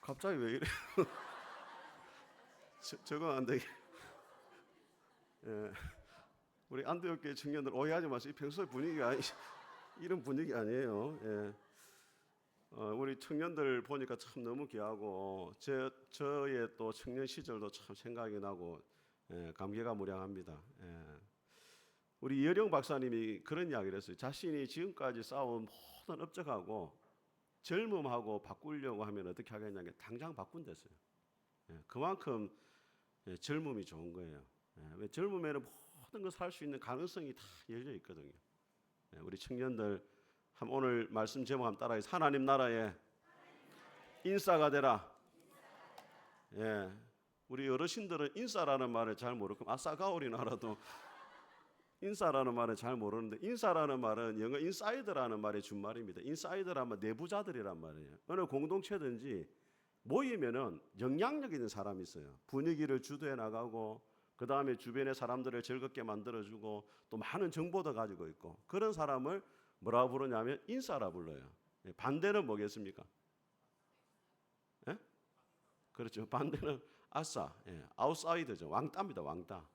갑자기 왜 이래? 적응 안 되게. 예. 우리 안디옥교회 청년들 오해하지 마세요. 평소에 분위기가 이런 분위기 아니에요. 예. 우리 청년들 보니까 참 너무 귀하고 저의 또 청년 시절도 참 생각이 나고 감개가 무량합니다. 우리 이어령 박사님이 그런 이야기를 했어요. 자신이 지금까지 쌓아온 모든 업적하고 젊음하고 바꾸려고 하면 어떻게 하겠냐면 당장 바꾼댔어요. 그만큼 젊음이 좋은 거예요. 왜 젊음에는 모든 걸 살 수 있는 가능성이 다 열려 있거든요. 우리 청년들 오늘 말씀 제목 한번 따라해서 하나님 나라의 인싸가 되라. 우리 어르신들은 인싸라는 말을 잘 모르고 아싸가오리나 알아도 인싸라는 말은 잘 모르는데, 인싸라는 말은 영어 인사이드라는 말의 준말입니다. 인사이드라면 내부자들이란 말이에요. 어느 공동체든지 모이면은 영향력 있는 사람이 있어요. 분위기를 주도해 나가고 그 다음에 주변의 사람들을 즐겁게 만들어주고 또 많은 정보도 가지고 있고, 그런 사람을 뭐라 부르냐면 인싸라 불러요. 반대는 뭐겠습니까? 그렇죠. 반대는 아싸, 아웃사이더죠. 왕따입니다. 왕따.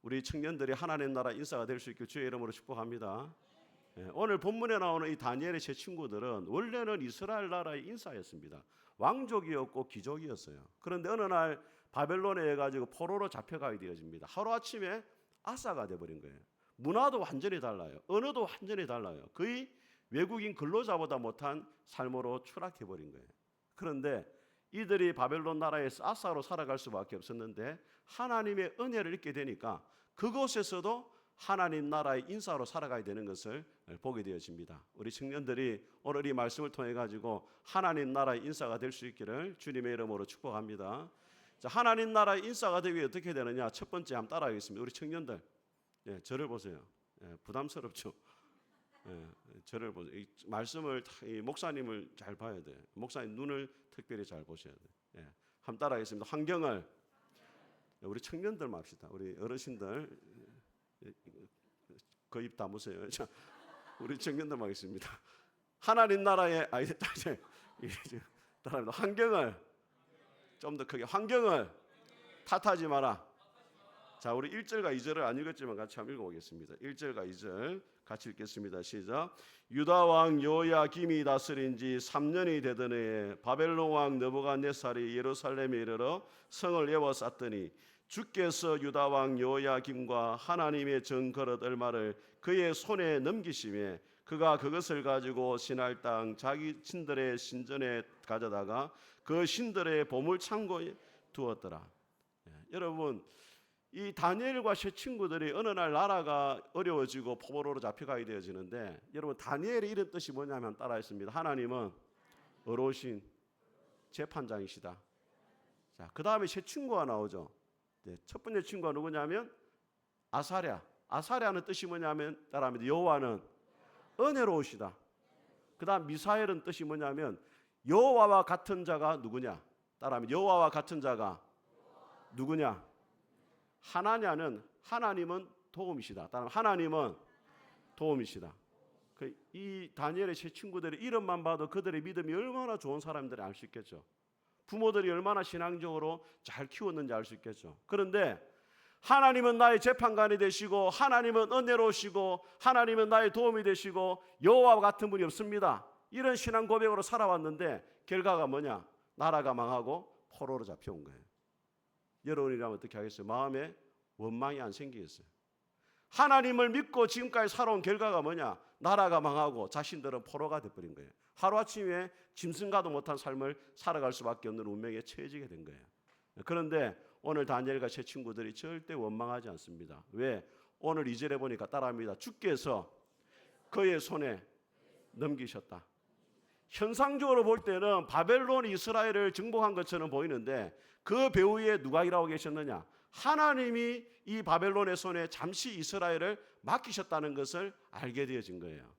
우리 청년들이 하나님 나라 인싸가 될 수 있길 주의 이름으로 축복합니다. 오늘 본문에 나오는 이 다니엘의 세 친구들은 원래는 이스라엘 나라의 인싸였습니다. 왕족이었고 귀족이었어요. 그런데 어느 날 바벨론에 해가지고 포로로 잡혀가게 되어집니다. 하루아침에 아싸가 돼버린 거예요. 문화도 완전히 달라요. 언어도 완전히 달라요. 거의 외국인 근로자보다 못한 삶으로 추락해버린 거예요. 그런데 이들이 바벨론 나라에서 아싸로 살아갈 수밖에 없었는데 하나님의 은혜를 잊게 되니까 그곳에서도 하나님 나라의 인싸로 살아가야 되는 것을 보게 되어집니다. 우리 청년들이 오늘 이 말씀을 통해 가지고 하나님 나라의 인싸가 될 수 있기를 주님의 이름으로 축복합니다. 자, 하나님 나라의 인싸가 되기 위해 어떻게 되느냐? 첫 번째 한번 따라하겠습니다. 우리 청년들, 저를 보세요. 부담스럽죠? 저를 보세요. 이 말씀을 이 목사님을 잘 봐야 돼. 목사님 눈을 특별히 잘 보셔야 돼. 한번 따라하겠습니다. 환경을, 우리 청년들 합시다. 우리 어르신들 그 입 다무세요. 자, 우리 청년들 하겠습니다. 하나님 나라의 따라합니다. 환경을 좀 더 크게, 환경을 탓하지 마라. 자, 우리 1절과 2절을 안 읽었지만 같이 한번 읽어보겠습니다. 1절과 2절 같이 읽겠습니다. 시작. 유다 왕 여호야김이 다스린 지 3년이 되던 해에 바벨론 왕 느부갓네살이 예루살렘에 이르러 성을 에워쌌더니 주께서 유다 왕 여호야김과 하나님의 정그릇 얼마를 그의 손에 넘기시매 그가 그것을 가지고 신할 땅 자기 신들의 신전에 가져다가 그 신들의 보물 창고에 두었더라. 여러분, 이 다니엘과 세 친구들이 어느 날 나라가 어려워지고 포로로 잡혀가게 되어지는데, 여러분 다니엘의 이런 뜻이 뭐냐면 따라했습니다. 하나님은 어로우신 재판장이시다. 자, 그 다음에 세 친구가 나오죠. 첫 번째 친구가 누구냐면 아사랴. 아사랴는 뜻이 뭐냐면 따라합니다. 여호와는 은혜로우시다. 그 다음 미사엘은 뜻이 뭐냐면 여호와와 같은 자가 누구냐? 따라합니다. 여호와와 같은 자가 누구냐? 하나냐는 하나님은 도움이시다. 따라하면 하나님은 도움이시다. 이 다니엘의 세 친구들의 이름만 봐도 그들의 믿음이 얼마나 좋은 사람들이 알 수 있겠죠. 부모들이 얼마나 신앙적으로 잘 키웠는지 알 수 있겠죠. 그런데 하나님은 나의 재판관이 되시고 하나님은 은혜로우시고 하나님은 나의 도움이 되시고 여호와와 같은 분이 없습니다. 이런 신앙 고백으로 살아왔는데 결과가 뭐냐? 나라가 망하고 포로로 잡혀온 거예요. 여러분이라면 어떻게 하겠어요? 마음에 원망이 안 생기겠어요? 하나님을 믿고 지금까지 살아온 결과가 뭐냐? 나라가 망하고 자신들은 포로가 돼버린 거예요. 하루아침에 짐승과도 못한 삶을 살아갈 수밖에 없는 운명에 처해지게 된 거예요. 그런데 오늘 다니엘과 세 친구들이 절대 원망하지 않습니다. 왜? 오늘 2절에 보니까 따라합니다. 주께서 그의 손에 넘기셨다. 현상적으로 볼 때는 바벨론이 이스라엘을 정복한 것처럼 보이는데 그 배후에 누가 일하고 계셨느냐? 하나님이 이 바벨론의 손에 잠시 이스라엘을 맡기셨다는 것을 알게 되어진 거예요.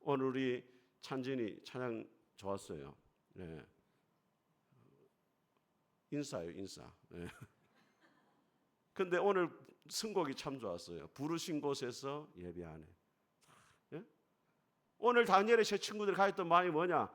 오늘 우리 찬진이 찬양 좋았어요. 인싸예요, 인싸. 근데 오늘 선곡이 참 좋았어요. 부르신 곳에서 예배하네. 오늘 다니엘의 세 친구들이 가졌던 마음이 뭐냐?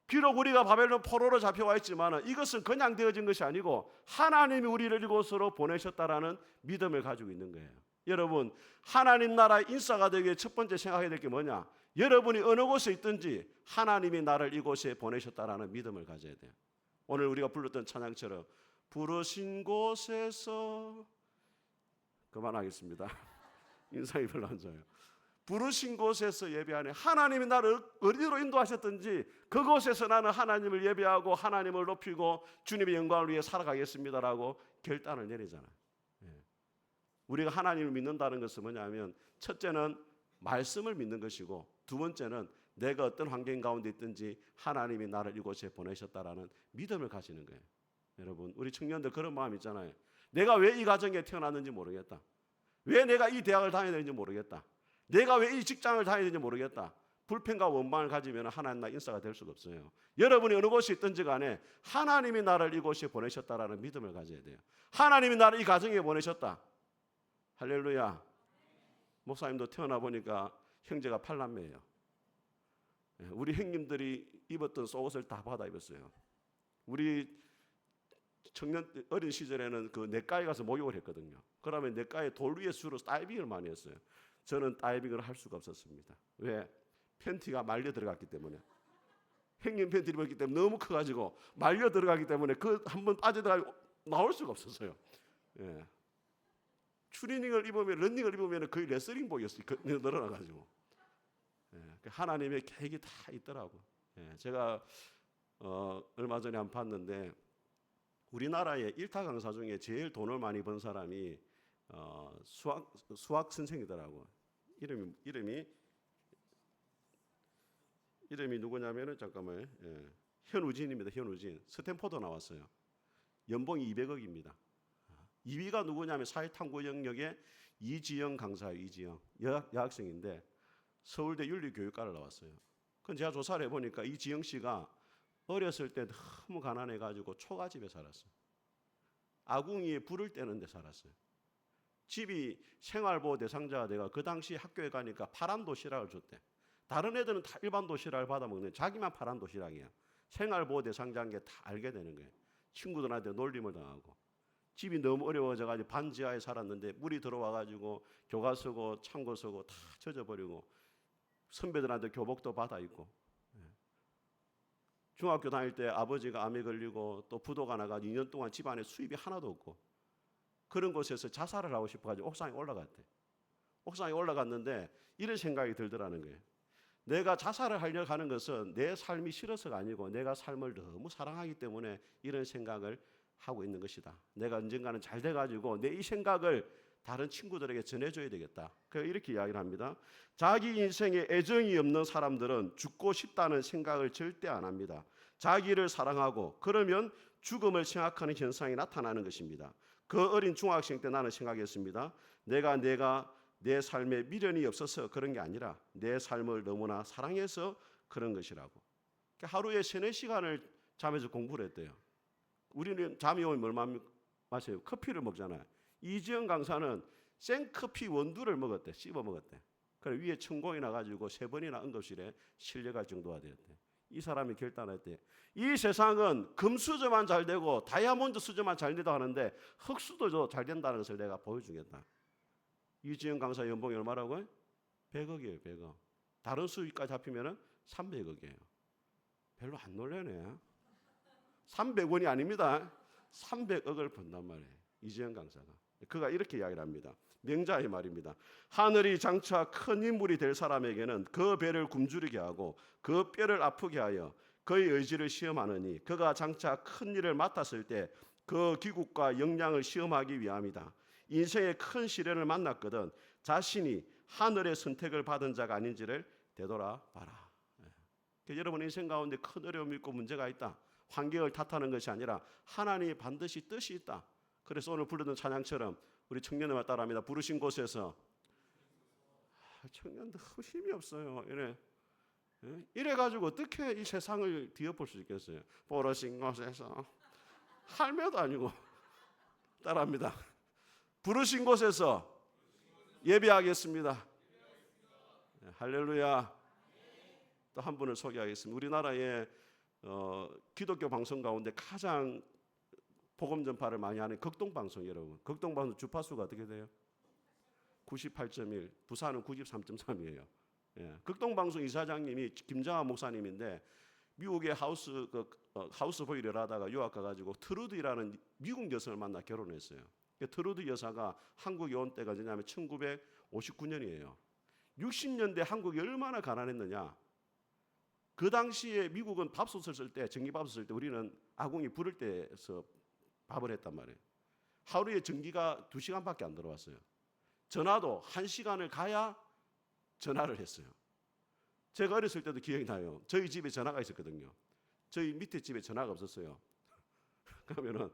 비록 우리가 바벨론 포로로 잡혀와 있지만 이것은 그냥 되어진 것이 아니고 하나님이 우리를 이곳으로 보내셨다라는 믿음을 가지고 있는 거예요. 여러분, 하나님 나라의 인사가 되기 위해 첫 번째 생각해야 될 게 뭐냐? 여러분이 어느 곳에 있든지 하나님이 나를 이곳에 보내셨다라는 믿음을 가져야 돼요. 오늘 우리가 불렀던 찬양처럼 부르신 곳에서, 그만하겠습니다. 인상이 별로 안 좋아요. 부르신 곳에서 예배하네. 하나님이 나를 어디로 인도하셨든지 그곳에서 나는 하나님을 예배하고 하나님을 높이고 주님의 영광을 위해 살아가겠습니다라고 결단을 내리잖아요. 우리가 하나님을 믿는다는 것은 뭐냐면, 첫째는 말씀을 믿는 것이고, 두 번째는 내가 어떤 환경 가운데 있든지 하나님이 나를 이곳에 보내셨다라는 믿음을 가지는 거예요. 여러분, 우리 청년들 그런 마음 있잖아요. 내가 왜 이 가정에 태어났는지 모르겠다. 왜 내가 이 대학을 다녀야 되는지 모르겠다. 내가 왜 이 직장을 다녀야 되는지 모르겠다. 불평과 원망을 가지면 하나님 나라 인사가 될 수가 없어요. 여러분이 어느 곳에 있든지 간에 하나님이 나를 이곳에 보내셨다라는 믿음을 가져야 돼요. 하나님이 나를 이 가정에 보내셨다. 할렐루야. 목사님도 태어나 보니까 형제가 8남매예요. 우리 형님들이 입었던 속옷을 다 받아 입었어요. 우리 청년 어린 시절에는 그 냇가에 가서 목욕을 했거든요. 그러면 냇가에 돌 위에 수로 다이빙을 많이 했어요. 저는 다이빙을 할 수가 없었습니다. 왜? 팬티가 말려 들어갔기 때문에. 형님 팬티를 입었기 때문에 너무 커가지고 말려 들어가기 때문에 그 한번 빠져들어가고 나올 수가 없었어요. 예. 추리닝을 입으면, 런닝을 입으면 거의 레슬링복이었어요. 늘어나가지고. 예. 하나님의 계획이 다 있더라고. 예. 제가 얼마 전에 한번 봤는데, 우리나라의 일타 강사 중에 제일 돈을 많이 번 사람이 수학 선생이더라고. 이름이 누구냐면은, 잠깐만요. 예. 현우진입니다. 현우진. 스탠포드 나왔어요. 연봉이 200억입니다. 2위가 누구냐면 사회탐구 영역의 이지영 강사예요. 이지영 여학생인데 서울대 윤리교육과를 나왔어요. 그건 제가 조사를 해보니까 이지영 씨가 어렸을 때 너무 가난해가지고 초가집에 살았어요. 아궁이에 불을 떼는 데 살았어요. 집이 생활보호 대상자가 돼가 그 당시 학교에 가니까 파란 도시락을 줬대. 다른 애들은 다 일반 도시락을 받아먹는데 자기만 파란 도시락이야. 생활보호 대상자인 게 다 알게 되는 거예요. 친구들한테 놀림을 당하고. 집이 너무 어려워져가지고 반지하에 살았는데 물이 들어와가지고 교과서고 참고서고 다 젖어버리고, 선배들한테 교복도 받아 입고. 중학교 다닐 때 아버지가 암에 걸리고 또 부도가 나가지고 2년 동안 집안에 수입이 하나도 없고, 그런 곳에서 자살을 하고 싶어가지고 옥상에 올라갔대. 옥상에 올라갔는데 이런 생각이 들더라는 거예요. 내가 자살을 하려고 하는 것은 내 삶이 싫어서가 아니고 내가 삶을 너무 사랑하기 때문에 이런 생각을 하고 있는 것이다. 내가 언젠가는 잘 돼가지고 내 이 생각을 다른 친구들에게 전해줘야 되겠다. 이렇게 이야기를 합니다. 자기 인생에 애정이 없는 사람들은 죽고 싶다는 생각을 절대 안 합니다. 자기를 사랑하고 그러면 죽음을 생각하는 현상이 나타나는 것입니다. 그 어린 중학생 때 나는 생각했습니다. 내가 내 삶에 미련이 없어서 그런 게 아니라 내 삶을 너무나 사랑해서 그런 것이라고. 하루에 3-4시간을 잠에서 공부를 했대요. 우리는 잠이 오면 뭘 마셔요? 커피를 먹잖아요. 이지영 강사는 생커피 원두를 먹었대. 씹어 먹었대. 그래 위에 천공이 나가지고 3번이나 응급실에 실려갈 정도가 되었대. 이 사람이 결단했대. 이 세상은 금수저만 잘 되고 다이아몬드 수저만 잘 된다고 하는데 흙수저도 잘 된다는 것을 내가 보여주겠다. 이지영 강사 연봉이 얼마라고요? 100억이에요. 100억. 다른 수익까지 합치면 300억이에요. 별로 안 놀라네. 300원이 아닙니다. 300억을 번단 말이에요. 이지영 강사가. 그가 이렇게 이야기를 합니다. 명자의 말입니다. 하늘이 장차 큰 인물이 될 사람에게는 그 배를 굶주리게 하고 그 뼈를 아프게 하여 그의 의지를 시험하느니 그가 장차 큰 일을 맡았을 때 그 기국과 역량을 시험하기 위함이다. 인생의 큰 시련을 만났거든 자신이 하늘의 선택을 받은 자가 아닌지를 되돌아봐라. 여러분 인생 가운데 큰 어려움이 있고 문제가 있다. 환경을 탓하는 것이 아니라 하나님이 반드시 뜻이 있다. 그래서 오늘 부르던 찬양처럼 우리 청년들만 따라합니다. 부르신 곳에서. 청년들 힘이 없어요. 이래가지고 어떻게 이 세상을 뒤엎을 수 있겠어요? 부르신 곳에서. 할매도 아니고. 따라합니다. 부르신 곳에서 예배하겠습니다. 할렐루야. 또 한 분을 소개하겠습니다. 우리나라에 기독교 방송 가운데 가장 복음 전파를 많이 하는 극동방송 여러분. 극동방송 주파수가 어떻게 돼요? 98.1, 부산은 93.3이에요. 예. 극동방송 이사장님이 김정아 목사님인데 미국의 하우스 보이를 하다가 유학 가가지고 트루드라는 미국 여성을 만나 결혼했어요. 트루드 여사가 한국에 온 때가 뭐냐면 1959년이에요. 60년대 한국이 얼마나 가난했느냐. 그 당시에 미국은 밥솥을 쓸 때, 전기밥솥을 쓸 때 우리는 아궁이 불을 때서 밥을 했단 말이에요. 하루에 전기가 2시간밖에 안 들어왔어요. 전화도 1시간을 가야 전화를 했어요. 제가 어렸을 때도 기억이 나요. 저희 집에 전화가 있었거든요. 저희 밑에 집에 전화가 없었어요. 그러면은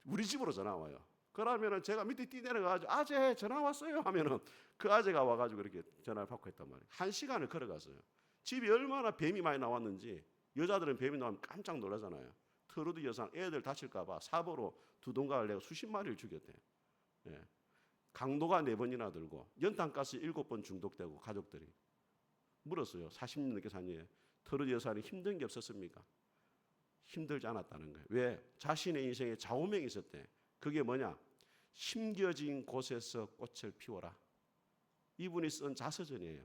우리 집으로 전화 와요. 그러면은 제가 밑에 뛰내려가지고 아재 전화 왔어요 하면은 그 아재가 와가지고 이렇게 전화를 받고 했단 말이에요. 1시간을 걸어갔어요. 집이 얼마나 뱀이 많이 나왔는지 여자들은 뱀이 나오면 깜짝 놀라잖아요. 트루드 여상 애들 다칠까봐 사보로 두동강을 내고 수십 마리를 죽였대요. 예. 강도가 4번이나 들고 연탄가스 7번 중독되고 가족들이 물었어요. 40년 넘게 산 예. 트루드 여사는 힘든 게 없었습니까? 힘들지 않았다는 거예요. 왜? 자신의 인생에 좌우명이 있었대. 그게 뭐냐? 심겨진 곳에서 꽃을 피워라. 이분이 쓴 자서전이에요.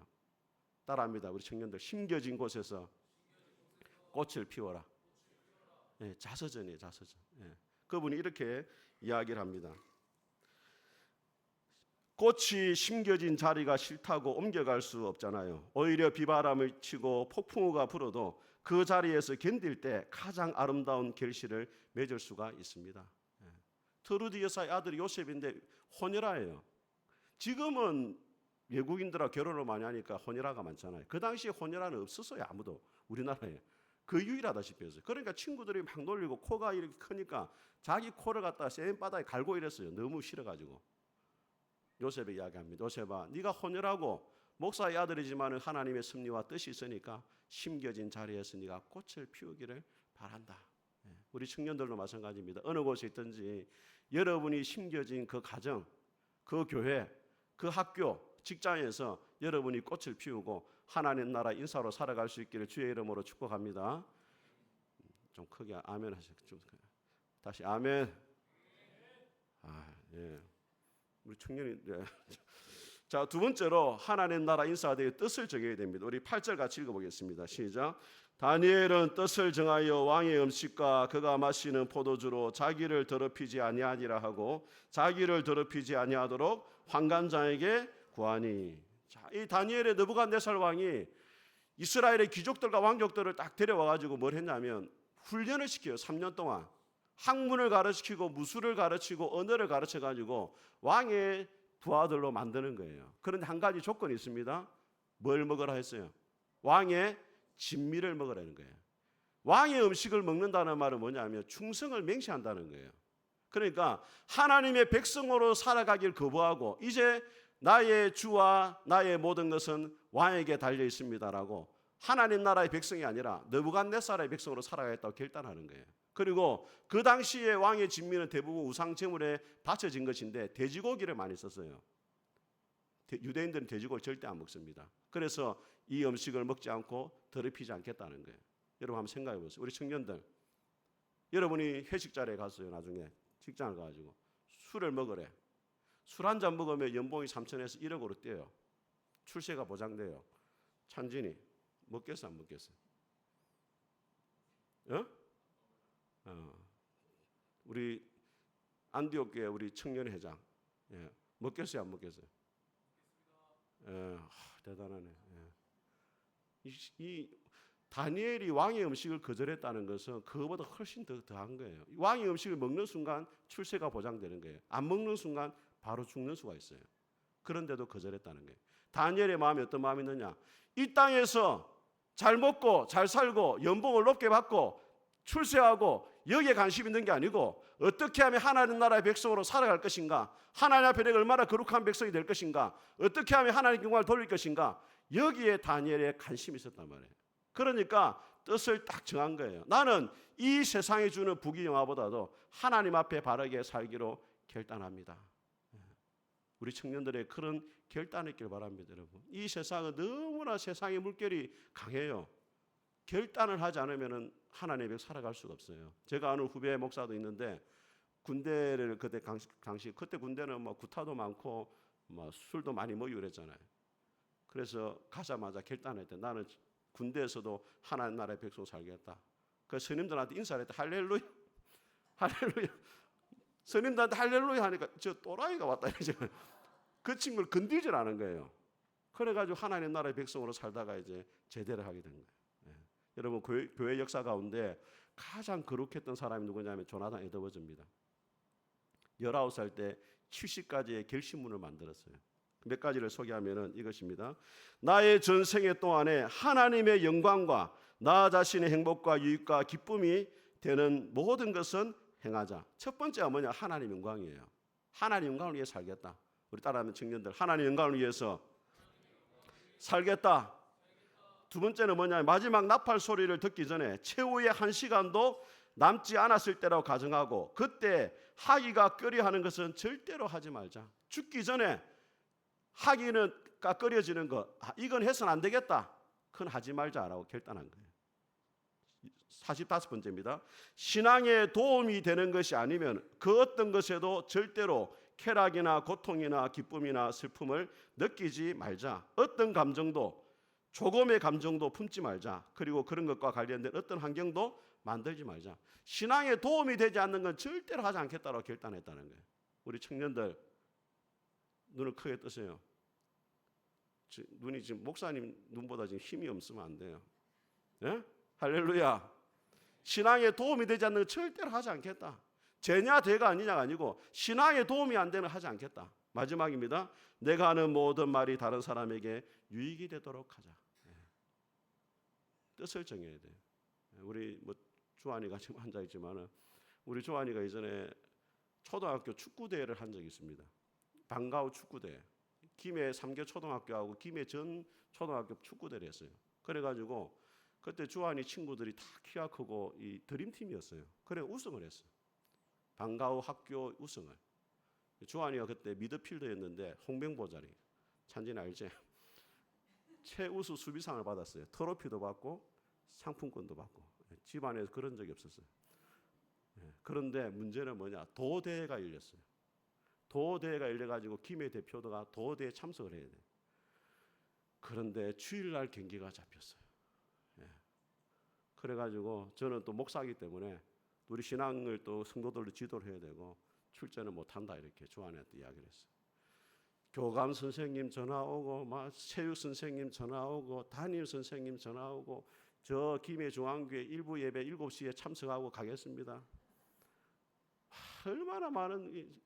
따라합니다. 우리 청년들. 심겨진 곳에서 꽃을 피워라. 예, 자서전이에요. 자서전. 예. 그분이 이렇게 이야기를 합니다. 꽃이 심겨진 자리가 싫다고 옮겨갈 수 없잖아요. 오히려 비바람을 치고 폭풍우가 불어도 그 자리에서 견딜 때 가장 아름다운 결실을 맺을 수가 있습니다. 예. 트루드 여사의 아들이 요셉인데 호녀라예요. 지금은 외국인들하고 결혼을 많이 하니까 호녀라가 많잖아요. 그 당시에 호녀라는 없었어요. 아무도 우리나라에. 그 유일하다시피 했어요. 그러니까 친구들이 막 놀리고 코가 이렇게 크니까 자기 코를 갖다가 센 바닥에 갈고 이랬어요. 너무 싫어가지고. 요셉이 이야기합니다. 요셉아, 네가 호녀라고 목사의 아들이지만 하나님의 섭리와 뜻이 있으니까 심겨진 자리에서 네가 꽃을 피우기를 바란다. 우리 청년들도 마찬가지입니다. 어느 곳에 있든지 여러분이 심겨진 그 가정, 그 교회, 그 학교, 직장에서 여러분이 꽃을 피우고 하나님 나라 인사로 살아갈 수 있기를 주의 이름으로 축복합니다. 좀 크게 아멘 하세요. 다시 아멘. 예. 우리 청년이 자, 두 번째로 하나님 나라 인사대의 뜻을 정해야 됩니다. 우리 8절 같이 읽어보겠습니다. 시작. 다니엘은 뜻을 정하여 왕의 음식과 그가 마시는 포도주로 자기를 더럽히지 아니하니라 하고 자기를 더럽히지 아니하도록 환관장에게 구하니. 자, 이 다니엘의 느부갓네살 왕이 이스라엘의 귀족들과 왕족들을 딱 데려와가지고 뭘 했냐면 훈련을 시켜요. 3년 동안. 학문을 가르치고 무술을 가르치고 언어를 가르쳐가지고 왕의 부하들로 만드는 거예요. 그런데 한 가지 조건이 있습니다. 뭘 먹으라 했어요? 왕의 진미를 먹으라는 거예요. 왕의 음식을 먹는다는 말은 뭐냐면 충성을 맹세한다는 거예요. 그러니까 하나님의 백성으로 살아가길 거부하고 이제 나의 주와 나의 모든 것은 왕에게 달려 있습니다라고 하나님 나라의 백성이 아니라 느부갓네살의 백성으로 살아가겠다고 결단하는 거예요. 그리고 그 당시에 왕의 진미는 대부분 우상 제물에 바쳐진 것인데 돼지고기를 많이 썼어요. 유대인들은 돼지고기 절대 안 먹습니다. 그래서 이 음식을 먹지 않고 더럽히지 않겠다는 거예요. 여러분 한번 생각해 보세요. 우리 청년들, 여러분이 회식 자리에 갔어요. 나중에 직장을 가가지고 술을 먹으래. 술 한 잔 먹으면 연봉이 3천에서 1억으로 뛰어요. 출세가 보장돼요. 찬진이 먹겠어 안 먹겠어? 우리 안디옥교회 우리 청년회장 먹겠어요 안 먹겠어요? 대단하네. 이 다니엘이 왕의 음식을 거절했다는 것은 그거보다 훨씬 더한 거예요. 왕의 음식을 먹는 순간 출세가 보장되는 거예요. 안 먹는 순간 바로 죽는 수가 있어요. 그런데도 거절했다는 거예요. 다니엘의 마음이 어떤 마음이 있느냐? 이 땅에서 잘 먹고 잘 살고 연봉을 높게 받고 출세하고 여기에 관심 있는 게 아니고 어떻게 하면 하나님 나라의 백성으로 살아갈 것인가, 하나님 앞에 내가 얼마나 거룩한 백성이 될 것인가, 어떻게 하면 하나님 영광을 돌릴 것인가, 여기에 다니엘에 관심이 있었단 말이에요. 그러니까 뜻을 딱 정한 거예요. 나는 이 세상이 주는 부귀영화보다도 하나님 앞에 바르게 살기로 결단합니다. 우리 청년들의 그런 결단을 있길 바랍니다. 여러분, 이 세상은 너무나 세상의 물결이 강해요. 결단을 하지 않으면 하나님의 백 살아갈 수가 없어요. 제가 아는 후배 목사도 있는데 군대를 그때 당시 그때 군대는 뭐 구타도 많고 뭐 술도 많이 모이고 그랬잖아요. 그래서 가자마자 결단했대. 나는 군대에서도 하나님 나라의 백성 살겠다. 그 스님들한테 인사를 했대. 할렐루야, 할렐루야. 스님들한테 할렐루야 하니까 저 또라이가 왔다 이제 그 친구를 건들질 않은 거예요. 그래가지고 하나님 나라의 백성으로 살다가 이제 제대를 하게 된 거예요. 여러분 교회 역사 가운데 가장 거룩했던 사람이 누구냐면 조나단 에드워즈입니다. 19살 때 70가지의 결심문을 만들었어요. 몇 가지를 소개하면은 이것입니다. 나의 전생애 동안에 하나님의 영광과 나 자신의 행복과 유익과 기쁨이 되는 모든 것은 행하자. 첫 번째가 뭐냐? 하나님 영광이에요. 하나님 영광을 위해 살겠다. 우리 따라하는 청년들 하나님 영광을 위해서 살겠다. 두 번째는 뭐냐? 마지막 나팔 소리를 듣기 전에 최후의 1시간도 남지 않았을 때라고 가정하고 그때 하기가 끓여하는 것은 절대로 하지 말자. 죽기 전에 하기는 끓여지는 거 이건 해서는 안 되겠다. 그건 하지 말자라고 결단한 거예요. 45번째입니다. 신앙에 도움이 되는 것이 아니면 그 어떤 것에도 절대로 쾌락이나 고통이나 기쁨이나 슬픔을 느끼지 말자. 어떤 감정도 조금의 감정도 품지 말자. 그리고 그런 것과 관련된 어떤 환경도 만들지 말자. 신앙에 도움이 되지 않는 건 절대로 하지 않겠다고 결단했다는 거예요. 우리 청년들 눈을 크게 뜨세요. 눈이 지금 목사님 눈보다 지금 힘이 없으면 안 돼요. 예? 할렐루야. 신앙에 도움이 되지 않는 건 절대로 하지 않겠다. 죄냐 죄가 아니냐가 아니고 신앙에 도움이 안 되면 하지 않겠다. 마지막입니다. 내가 하는 모든 말이 다른 사람에게 유익이 되도록 하자. 뜻을 정해야 돼요. 우리 뭐 조한이가 지금 앉아 있지만은 우리 조한이가 이전에 초등학교 축구 대회를 한 적이 있습니다. 방과후 축구 대회. 김해 3개 초등학교하고 김해 전 초등학교 축구 대회를 했어요. 그래가지고 그때 조한이 친구들이 다 키가 크고 이 드림팀이었어요. 그래 우승을 했어요. 방과후 학교 우승을. 조한이가 그때 미드필더였는데 홍명보자리. 찬진이 알지? 최우수 수비상을 받았어요. 트로피도 받고 상품권도 받고. 집안에서 그런 적이 없었어요. 그런데 문제는 뭐냐? 도대회가 열렸어요. 도대회가 열려가지고 김해 대표가 도대회에 참석을 해야 돼요. 그런데 주일날 경기가 잡혔어요. 그래가지고 저는 또 목사이기 때문에 우리 신앙을 또 성도들로 지도를 해야 되고 출전을 못한다 이렇게 조한한테 이야기를 했어요. 교감 선생님 전화 오고 막 체육 선생님 전화 오고 담임 선생님 전화 오고 저 김해 중앙교회 일부 예배 7시에 참석하고 가겠습니다. 얼마나 많은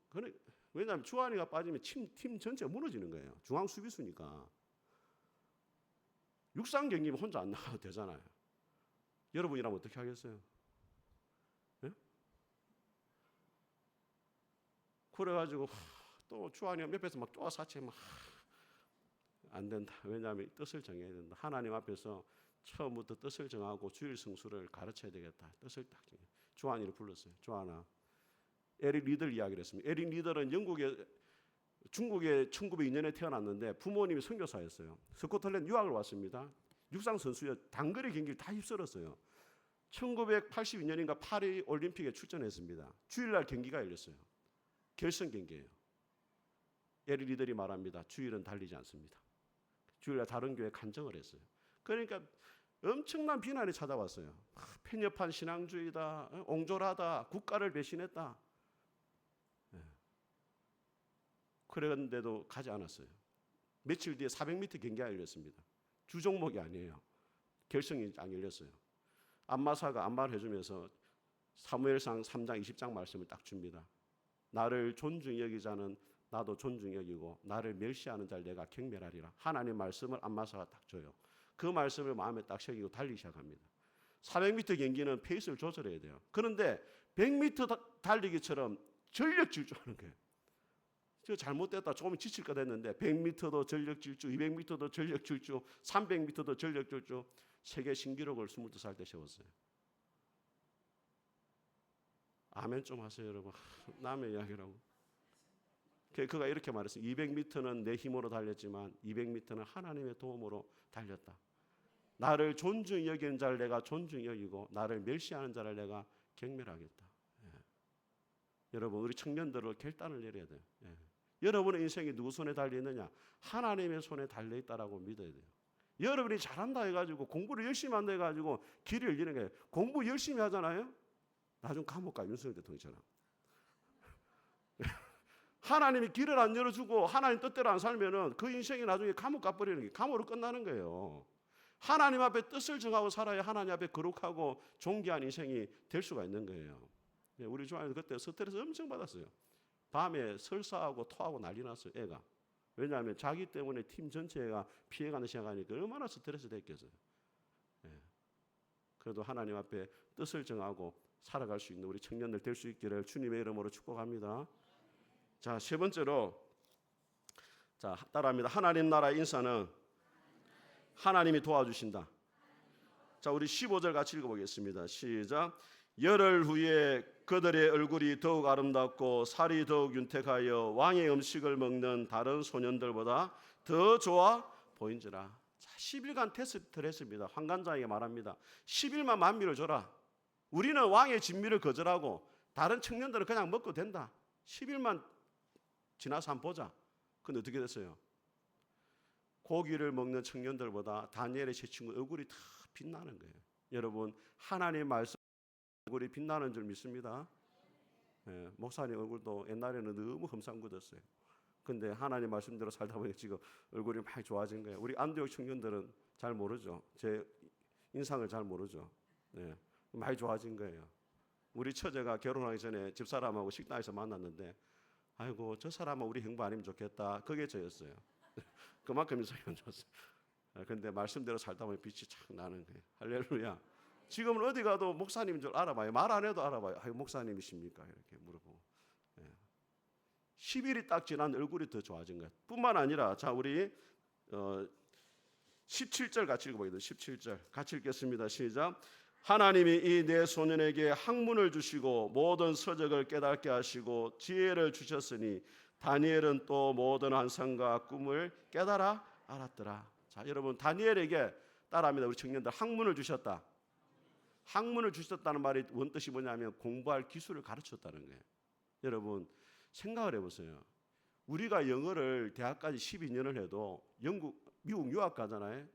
왜냐하면 주한이가 빠지면 팀 전체가 무너지는 거예요. 중앙 수비수니까. 육상 경기면 혼자 안 나가도 되잖아요. 여러분이라면 어떻게 하겠어요? 네? 그래가지고 또 주한이가 옆에서 막 쪼아사치 막 안 된다. 왜냐하면 뜻을 정해야 된다. 하나님 앞에서 처음부터 뜻을 정하고 주일 성수를 가르쳐야 되겠다. 뜻을 딱 정해. 주한이를 불렀어요. 주한아. 에릭 리들 이야기를 했습니다. 에릭 리들은 중국에 1902년에 태어났는데 부모님이 선교사였어요. 스코틀랜드 유학을 왔습니다. 육상 선수였. 단거리 경기를 다 휩쓸었어요. 1982년인가 파리 올림픽에 출전했습니다. 주일날 경기가 열렸어요. 결승 경기예요. 에릭 리들이 말합니다. 주일은 달리지 않습니다. 주일날 다른 교회 간증을 했어요. 그러니까 엄청난 비난이 찾아왔어요. 편협한 신앙주의다, 옹졸하다, 국가를 배신했다. 그런데도 가지 않았어요. 며칠 뒤에 400m 경기가 열렸습니다. 주 종목이 아니에요. 결승이 안 열렸어요. 안마사가 안마를 해주면서 사무엘상 3장 20장 말씀을 딱 줍니다. 나를 존중히 여기 자는 나도 존중히 여기고 나를 멸시하는 자를 내가 경멸하리라. 하나님 말씀을 안마사가 딱 줘요. 그 말씀을 마음에 딱 새기고 달리기 시작합니다. 400m 경기는 페이스를 조절해야 돼요. 그런데 100m 달리기처럼 전력 질주하는 거예요. 저 잘못됐다 조금 지칠까 됐는데 100m도 전력 질주, 200m도 전력 질주, 300m도 전력 질주. 세계 신기록을 22살 때 세웠어요. 아멘 좀 하세요 여러분. 남의 이야기라고. 그가 이렇게 말했어요. 200m는 내 힘으로 달렸지만 200m는 하나님의 도움으로 달렸다. 나를 존중히 여기는 자를 내가 존중히 여기고 나를 멸시하는 자를 내가 경멸하겠다. 예. 여러분 우리 청년들을 결단을 내려야 돼요. 예. 여러분의 인생이 누구 손에 달려있느냐? 하나님의 손에 달려있다라고 믿어야 돼요. 여러분이 잘한다 해가지고 공부를 열심히 한다 해가지고 길이 열리는 거예요. 공부 열심히 하잖아요. 나중 감옥 가. 윤석열 대통령처럼. 하나님이 길을 안 열어주고 하나님 뜻대로 안 살면은 그 인생이 나중에 감옥 가버리는 게 감옥으로 끝나는 거예요. 하나님 앞에 뜻을 정하고 살아야 하나님 앞에 거룩하고 존귀한 인생이 될 수가 있는 거예요. 우리 조아는 그때 스트레스 엄청 받았어요. 밤에 설사하고 토하고 난리 났어요. 애가. 왜냐하면 자기 때문에 팀 전체가 피해가는 시간이니까 얼마나 스트레스 됐겠어요. 예. 그래도 하나님 앞에 뜻을 정하고 살아갈 수 있는 우리 청년들 될 수 있기를 주님의 이름으로 축복합니다. 자, 세 번째로 자 따라합니다. 하나님 나라의 인사는 하나님이 도와주신다. 자, 우리 15절 같이 읽어보겠습니다. 시작. 열흘 후에 그들의 얼굴이 더욱 아름답고 살이 더욱 윤택하여 왕의 음식을 먹는 다른 소년들보다 더 좋아 보인지라. 자, 10일간 테스트를 했습니다. 환관장에게 말합니다. 10일만 만미를 줘라. 우리는 왕의 진미를 거절하고 다른 청년들은 그냥 먹고 된다. 10일만 지나서 한번 보자. 근데 어떻게 됐어요? 고기를 먹는 청년들보다 다니엘의 세 친구 얼굴이 다 빛나는 거예요. 여러분 하나님의 말씀 얼굴이 빛나는 줄 믿습니다. 예, 목사님 얼굴도 옛날에는 너무 험상궂었어요. 근데 하나님 말씀대로 살다 보니 지금 얼굴이 많이 좋아진 거예요. 우리 안디옥 청년들은 잘 모르죠. 제 인상을 잘 모르죠. 예, 많이 좋아진 거예요. 우리 처제가 결혼하기 전에 집사람하고 식당에서 만났는데 아이고 저 사람은 우리 형부 아니면 좋겠다. 그게 저였어요. 그만큼 인상이 안 좋았어요. 근데 말씀대로 살다 보니 빛이 착 나는 거예요. 할렐루야. 지금은 어디 가도 목사님인 줄 알아봐요. 말 안 해도 알아봐요. 아유, 목사님이십니까? 이렇게 물어보고. 예. 10일이 딱 지난 얼굴이 더 좋아진 거예요. 뿐만 아니라 자 우리 17절 같이 읽어보겠습니다. 17절 같이 읽겠습니다. 시작. 하나님이 이 네 소년에게 학문을 주시고 모든 서적을 깨닫게 하시고 지혜를 주셨으니 다니엘은 또 모든 환상과 꿈을 깨달아 알았더라. 자, 여러분 다니엘에게 따라합니다. 우리 청년들 학문을 주셨다. 학문을 주셨다는 말이 원뜻이 뭐냐면 공부할 기술을 가르쳤다는 거예요. 여러분 생각을 해보세요. 우리가 영어를 대학까지 12년을 해도 미국 유학 가잖아요.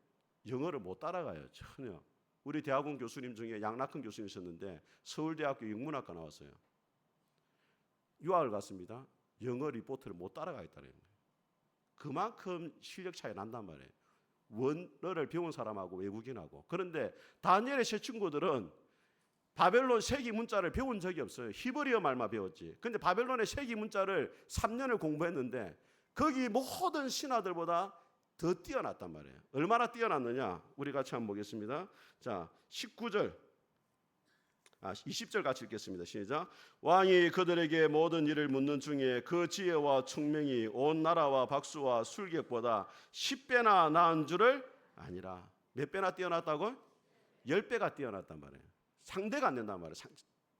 영어를 못 따라가요. 전혀. 우리 대학원 교수님 중에 양락근 교수님 있었는데 서울대학교 영문학과 나왔어요. 유학을 갔습니다. 영어 리포트를 못 따라가겠다는 거예요. 그만큼 실력 차이 난단 말이에요. 원어를 배운 사람하고 외국인하고. 그런데 다니엘의 세 친구들은 바벨론 세기 문자를 배운 적이 없어요. 히브리어 말만 배웠지. 근데 바벨론의 세기 문자를 3년을 공부했는데 거기 모든 신하들보다 더 뛰어났단 말이에요. 얼마나 뛰어났느냐? 우리 같이 한번 보겠습니다. 자, 20절 같이 읽겠습니다. 시작. 왕이 그들에게 모든 일을 묻는 중에 그 지혜와 총명이 온 나라와 박수와 술객보다 10배나 나은 줄을 아니라. 몇 배나 뛰어났다고? 10배가 뛰어났단 말이에요. 상대가 안 된단 말이에요.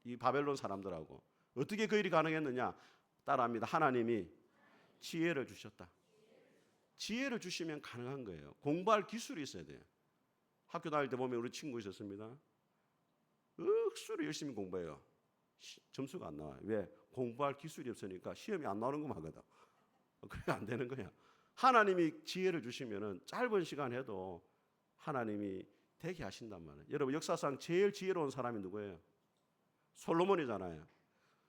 이 바벨론 사람들하고. 어떻게 그 일이 가능했느냐? 따라합니다. 하나님이 지혜를 주셨다. 지혜를 주시면 가능한 거예요. 공부할 기술이 있어야 돼요. 학교 다닐 때 보면 우리 친구 있었습니다. 억수로 열심히 공부해요. 점수가 안 나와요. 왜? 공부할 기술이 없으니까 시험이 안 나오는 거 맞거든. 그게 안 되는 거야. 하나님이 지혜를 주시면은 짧은 시간 해도 하나님이 되게 하신단 말이에요. 여러분 역사상 제일 지혜로운 사람이 누구예요? 솔로몬이잖아요.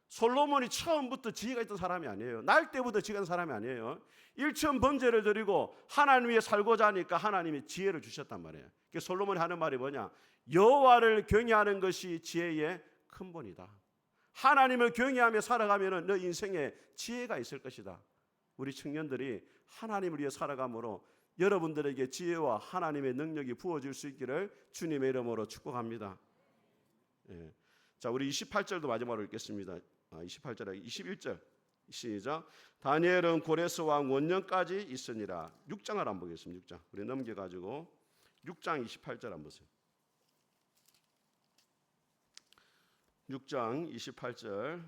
솔로몬이 처음부터 지혜가 있던 사람이 아니에요. 날 때부터 지혜가 있던 사람이 아니에요. 일천 번제를 드리고 하나님 위에 살고자 하니까 하나님이 지혜를 주셨단 말이에요. 솔로몬이 하는 말이 뭐냐? 여호와를 경외하는 것이 지혜의 근본이다. 하나님을 경외하며 살아가면 너 인생에 지혜가 있을 것이다. 우리 청년들이 하나님을 위해 살아감으로 여러분들에게 지혜와 하나님의 능력이 부어질 수 있기를 주님의 이름으로 축복합니다. 예. 자, 우리 28절도 마지막으로 읽겠습니다. 28절, 21절 시작. 다니엘은 고레스 왕 원년까지 있으니라. 6장을 한번 보겠습니다. 6장. 우리 넘겨가지고 6장 28절 한번 보세요. 6장 28절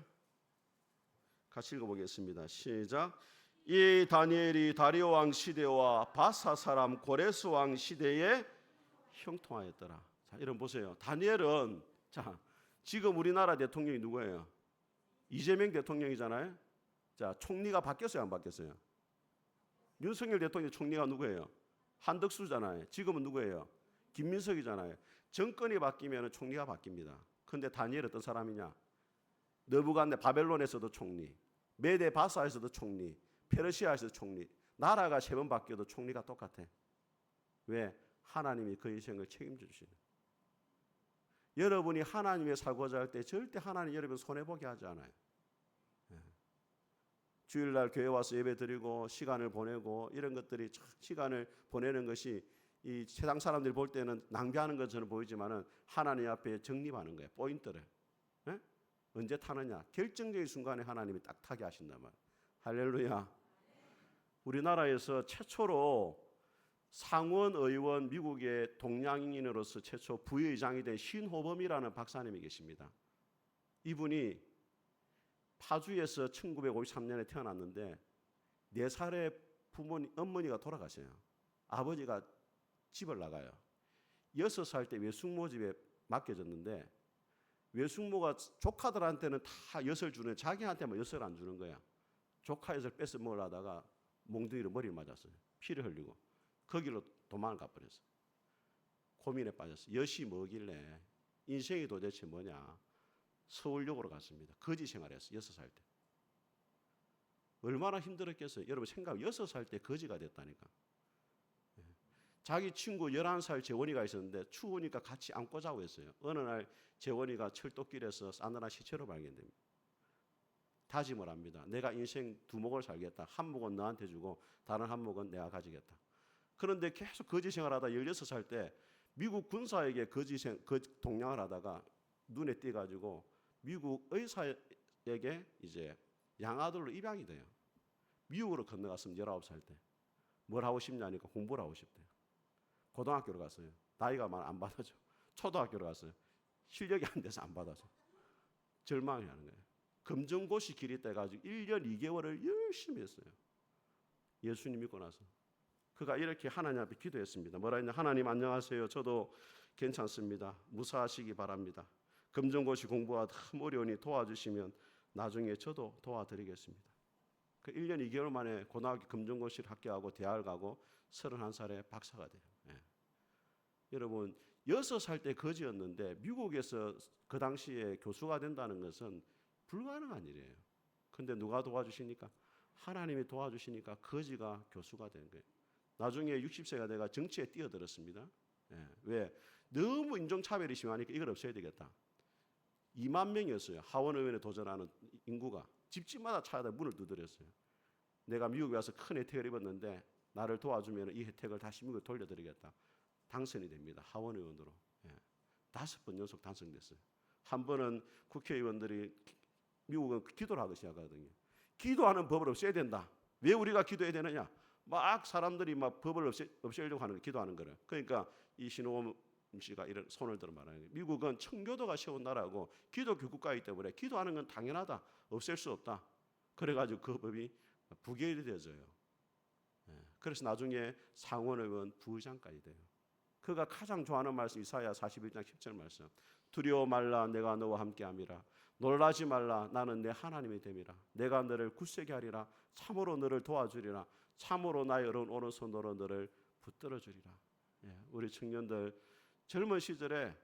같이 읽어보겠습니다. 시작. 이 다니엘이 다리오 왕 시대와 바사 사람 고레스 왕 시대에 형통하였더라. 자, 이런 보세요. 다니엘은 자, 지금 우리나라 대통령이 누구예요? 이재명 대통령이잖아요. 자, 총리가 바뀌었어요, 안 바뀌었어요? 윤석열 대통령 총리가 누구예요? 한덕수잖아요. 지금은 누구예요? 김민석이잖아요. 정권이 바뀌면 총리가 바뀝니다. 그런데 다니엘 어떤 사람이냐? 느부갓네 바벨론에서도 총리, 메데 바사에서도 총리, 페르시아에서도 총리. 나라가 3번 바뀌어도 총리가 똑같아. 왜? 하나님이 그 인생을 책임져 주시는. 여러분이 하나님의 살고자 할 때 절대 하나님 여러분 손해보게 하지 않아요. 주일날 교회 와서 예배 드리고 시간을 보내고 이런 것들이 시간을 보내는 것이 이 세상 사람들이 볼 때는 낭비하는 것처럼 보이지만은 하나님 앞에 정립하는 거예요. 포인트를. 네? 언제 타느냐? 결정적인 순간에 하나님이 딱 타게 하신단 말이에요. 할렐루야. 우리나라에서 최초로 상원 의원 미국의 동양인으로서 최초 부의장이 된 신호범이라는 박사님이 계십니다. 이분이 파주에서 1953년에 태어났는데 4살에 어머니가 돌아가셔요. 아버지가 집을 나가요. 6살 때 외숙모 집에 맡겨졌는데 외숙모가 조카들한테는 다 엿을 주는 자기한테만 엿을 안 주는 거야. 조카 엿을 뺏어 먹으려다가 몽둥이로 머리를 맞았어요. 피를 흘리고 거기로 도망을 가버렸어요. 고민에 빠졌어요. 엿이 뭐길래 인생이 도대체 뭐냐. 서울역으로 갔습니다. 거지 생활했어요. 6살 때. 얼마나 힘들었겠어요. 여러분 생각해 6살 때 거지가 됐다니까. 자기 친구 11살 재원이가 있었는데 추우니까 같이 안고 자고 했어요. 어느 날 재원이가 철도길에서 싸늘한 시체로 발견됩니다. 다짐을 합니다. 내가 인생 2목을 살겠다. 한 목은 너한테 주고 다른 한 목은 내가 가지겠다. 그런데 계속 거지 생활하다 16살 때 미국 군사에게 동냥을 하다가 눈에 띄가지고 미국 의사에게 이제 양아들로 입양이 돼요. 미국으로 건너갔으면 19살 때. 뭘 하고 싶냐니까 공부를 하고 싶대요. 고등학교로 갔어요. 나이가 많아 안 받아줘. 초등학교로 갔어요. 실력이 안 돼서 안 받아줘. 절망이 하는 거예요. 검정고시 길이 떼가지고 1년 2개월을 열심히 했어요. 예수님 믿고 나서. 그가 이렇게 하나님 앞에 기도했습니다. 뭐라 했냐? 하나님 안녕하세요. 저도 괜찮습니다. 무사하시기 바랍니다. 검정고시 공부가 참 어려우니 도와주시면 나중에 저도 도와드리겠습니다. 그 1년 2개월 만에 고등학교 검정고시를 합격하고 대학을 가고 31살에 박사가 돼요. 예. 여러분 6살 때 거지였는데 미국에서 그 당시에 교수가 된다는 것은 불가능한 일이에요. 그런데 누가 도와주시니까? 하나님이 도와주시니까 거지가 교수가 된 거예요. 나중에 60세가 돼가 정치에 뛰어들었습니다. 예. 왜? 너무 인종차별이 심하니까 이걸 없애야 되겠다. 2만 명이었어요. 하원의원에 도전하는 인구가. 집집마다 찾아다 문을 두드렸어요. 내가 미국에 와서 큰 혜택을 입었는데 나를 도와주면 이 혜택을 다시 미국에 돌려드리겠다. 당선이 됩니다. 하원의원으로. 5번 연속 당선됐어요. 한 번은 국회의원들이 미국은 기도를 하기 시작하거든요. 기도하는 법을 없애야 된다. 왜 우리가 기도해야 되느냐? 막 사람들이 막 법을 없애려고 하는 거, 기도하는 거를. 그러니까 이 신호범 씨가 이런 손을 들어 말하는 거예요. 미국은 청교도가 세운 나라고 기독교 국가이기 때문에 기도하는 건 당연하다. 없앨 수 없다. 그래가지고 그 법이 부결이 되어져요. 그래서 나중에 상원의원 부의장까지 돼요. 그가 가장 좋아하는 말씀 이사야 41장 10절 말씀. 두려워 말라 내가 너와 함께함이라. 놀라지 말라 나는 내 하나님이 됨이라. 내가 너를 굳세게 하리라. 참으로 너를 도와주리라. 참으로 나의 오른손으로 너를 붙들어 주리라. 우리 청년들 젊은 시절에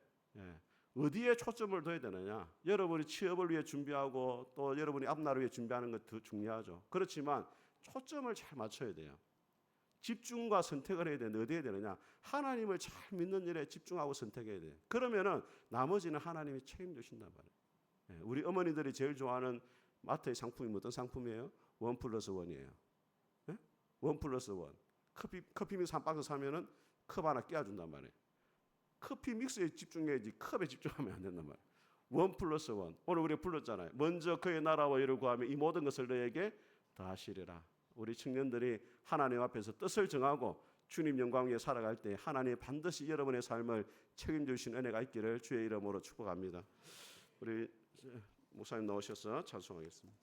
어디에 초점을 둬야 되느냐? 여러분이 취업을 위해 준비하고 또 여러분이 앞날을 위해 준비하는 것도 중요하죠. 그렇지만 초점을 잘 맞춰야 돼요. 집중과 선택을 해야 되는데 어디에 되느냐? 하나님을 잘 믿는 일에 집중하고 선택해야 돼요. 그러면은 나머지는 하나님이 책임지신단 말이에요. 우리 어머니들이 제일 좋아하는 마트의 상품이 어떤 상품이에요? 1+1이에요. 1+1. 커피 믹스 한 박스 사면은 컵 하나 끼워준단 말이에요. 커피 믹스에 집중해야지 컵에 집중하면 안 된단 말이에요. 1+1. 오늘 우리가 불렀잖아요. 먼저 그의 나라와 의를 구하면 이 모든 것을 너에게 더하시리라. 우리 청년들이 하나님 앞에서 뜻을 정하고 주님 영광 위에 살아갈 때 하나님 반드시 여러분의 삶을 책임져 주신 은혜가 있기를 주의 이름으로 축복합니다. 우리 목사님 나오셔서 찬송하겠습니다.